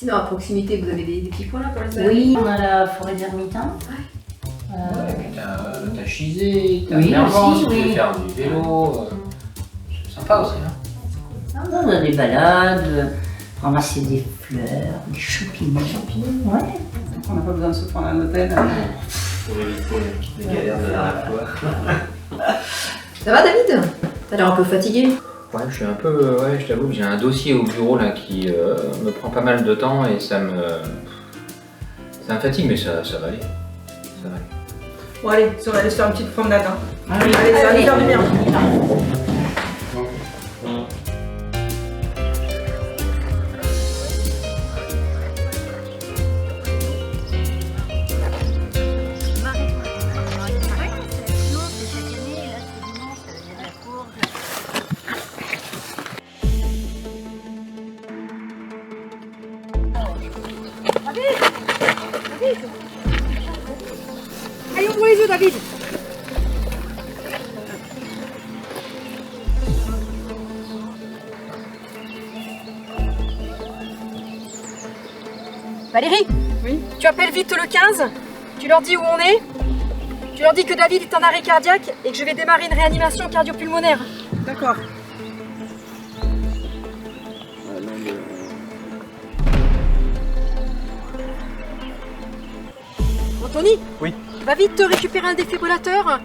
Sinon, à proximité, vous avez des petits coins là pour les balader? Oui, on a la forêt d'Ermitin. Ouais, puis t'as Chizé, t'as Oui, Mervan, aussi, si tu veux oui. faire du vélo. C'est sympa aussi. Hein. On a des balades, ramasser des fleurs, des champignons. Ouais. On n'a pas besoin de se prendre un hôtel. Pour éviter les galères de la dernière fois. Ça va, David? T'as l'air un peu fatigué. Ouais, je suis un peu. Ouais, je t'avoue que j'ai un dossier au bureau là qui me prend pas mal de temps et ça me fatigue, mais ça va aller. Ça va aller. Bon allez, si on va aller se faire une petite promenade. Hein. Allez, Allez, ça va nous faire du bien. Allez, ouvre les yeux, David. Valérie? Oui. Tu appelles vite le 15, tu leur dis où on est, tu leur dis que David est en arrêt cardiaque et que je vais démarrer une réanimation cardio-pulmonaire. D'accord. Anthony? Oui. Va vite te récupérer un défibrillateur.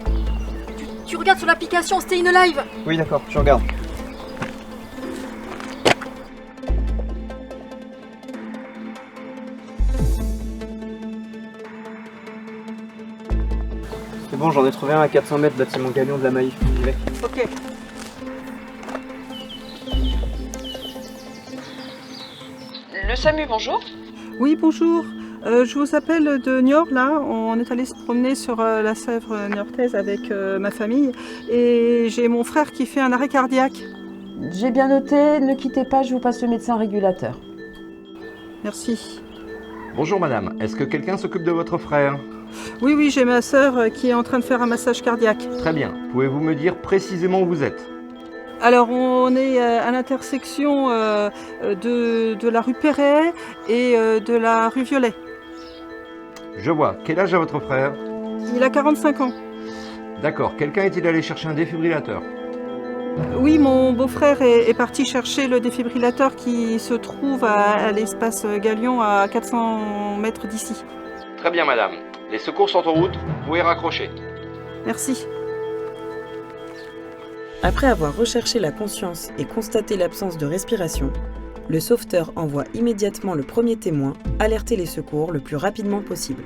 Tu regardes sur l'application Stay in Alive. Oui, d'accord, je regarde. C'est bon, j'en ai trouvé un à 400 mètres, bâtiment Galion de la Maïf. J'y vais. Ok. Le SAMU, bonjour. Oui, bonjour. Je vous appelle de Niort, là. On est allé se promener sur la Sèvre niortaise avec ma famille. Et j'ai mon frère qui fait un arrêt cardiaque. J'ai bien noté, ne quittez pas, je vous passe le médecin régulateur. Merci. Bonjour madame, est-ce que quelqu'un s'occupe de votre frère? Oui, oui, j'ai ma sœur qui est en train de faire un massage cardiaque. Très bien, pouvez-vous me dire précisément où vous êtes? Alors, on est à l'intersection de la rue Perret et de la rue Violet. Je vois, quel âge a votre frère? Il a 45 ans. D'accord, quelqu'un est-il allé chercher un défibrillateur? Oui, mon beau-frère est parti chercher le défibrillateur qui se trouve à l'espace Galion à 400 mètres d'ici. Très bien madame, les secours sont en route, vous pouvez raccrocher. Merci. Après avoir recherché la conscience et constaté l'absence de respiration, le sauveteur envoie immédiatement le premier témoin alerter les secours le plus rapidement possible.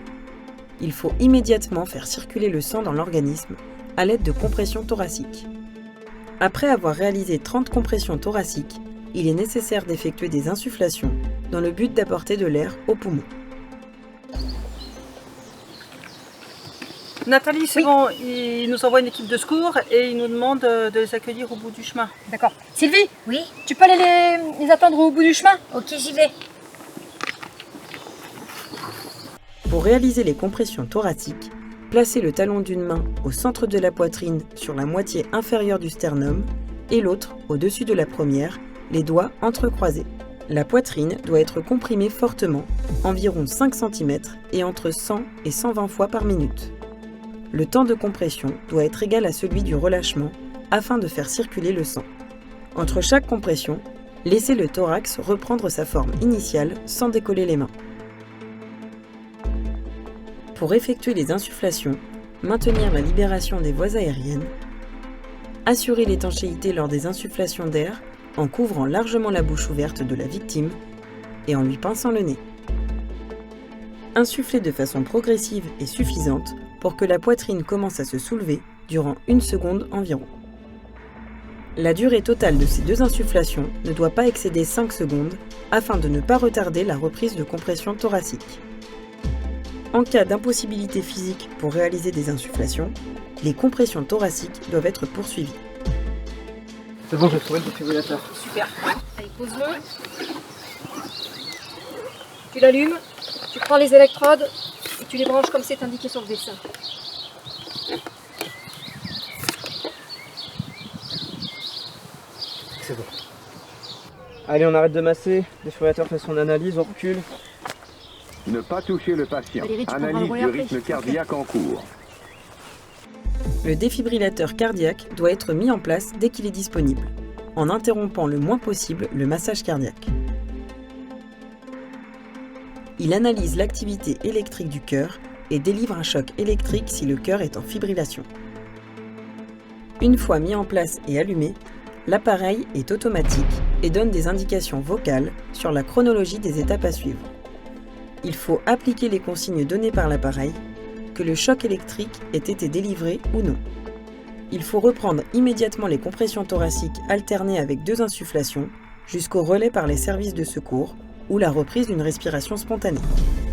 Il faut immédiatement faire circuler le sang dans l'organisme à l'aide de compressions thoraciques. Après avoir réalisé 30 compressions thoraciques, il est nécessaire d'effectuer des insufflations dans le but d'apporter de l'air aux poumons. Nathalie, c'est bon, il nous envoie une équipe de secours et il nous demande de les accueillir au bout du chemin. D'accord. Sylvie? Oui, Tu peux aller les attendre au bout du chemin? ok, j'y vais. Pour réaliser les compressions thoraciques, placez le talon d'une main au centre de la poitrine sur la moitié inférieure du sternum et l'autre au-dessus de la première, les doigts entrecroisés. La poitrine doit être comprimée fortement, environ 5 cm et entre 100 et 120 fois par minute. Le temps de compression doit être égal à celui du relâchement afin de faire circuler le sang. Entre chaque compression, laissez le thorax reprendre sa forme initiale sans décoller les mains. Pour effectuer les insufflations, maintenir la libération des voies aériennes, assurer l'étanchéité lors des insufflations d'air en couvrant largement la bouche ouverte de la victime et en lui pinçant le nez. Insuffler de façon progressive et suffisante pour que la poitrine commence à se soulever durant 1 seconde environ. La durée totale de ces 2 insufflations ne doit pas excéder 5 secondes afin de ne pas retarder la reprise de compression thoracique. En cas d'impossibilité physique pour réaliser des insufflations, les compressions thoraciques doivent être poursuivies. C'est bon, j'ai trouvé le défibrillateur. Super. Allez, pose-le. Tu l'allumes, tu prends les électrodes et tu les branches comme c'est indiqué sur le dessin. C'est bon. Allez, on arrête de masser. Le défibrillateur fait son analyse, on recule. Ne pas toucher le patient. Valérie, tu prendras le Analyse relais du après. rythme cardiaque en cours. Le défibrillateur cardiaque doit être mis en place dès qu'il est disponible, en interrompant le moins possible le massage cardiaque. Il analyse l'activité électrique du cœur et délivre un choc électrique si le cœur est en fibrillation. Une fois mis en place et allumé, l'appareil est automatique et donne des indications vocales sur la chronologie des étapes à suivre. Il faut appliquer les consignes données par l'appareil, que le choc électrique ait été délivré ou non. Il faut reprendre immédiatement les compressions thoraciques alternées avec 2 insufflations jusqu'au relais par les services de secours ou la reprise d'une respiration spontanée.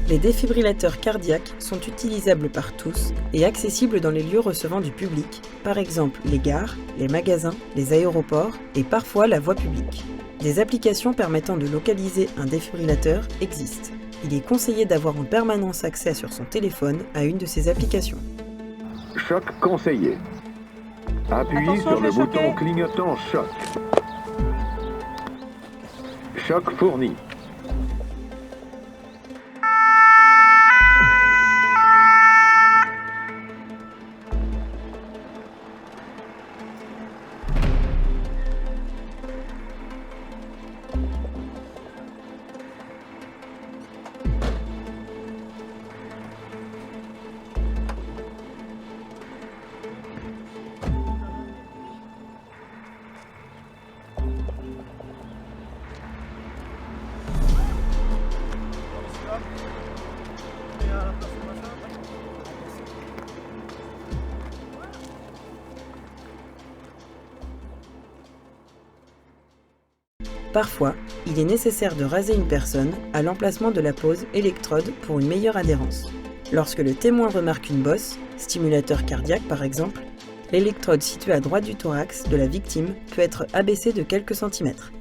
Les défibrillateurs cardiaques sont utilisables par tous et accessibles dans les lieux recevant du public, par exemple les gares, les magasins, les aéroports et parfois la voie publique. Des applications permettant de localiser un défibrillateur existent. Il est conseillé d'avoir en permanence accès sur son téléphone à une de ces applications. Choc conseillé. Appuyez Attention, sur le je vais bouton choquer. clignotant choc. Choc fourni. Parfois, il est nécessaire de raser une personne à l'emplacement de la pose électrode pour une meilleure adhérence. Lorsque le témoin remarque une bosse, stimulateur cardiaque par exemple, l'électrode située à droite du thorax de la victime peut être abaissée de quelques centimètres.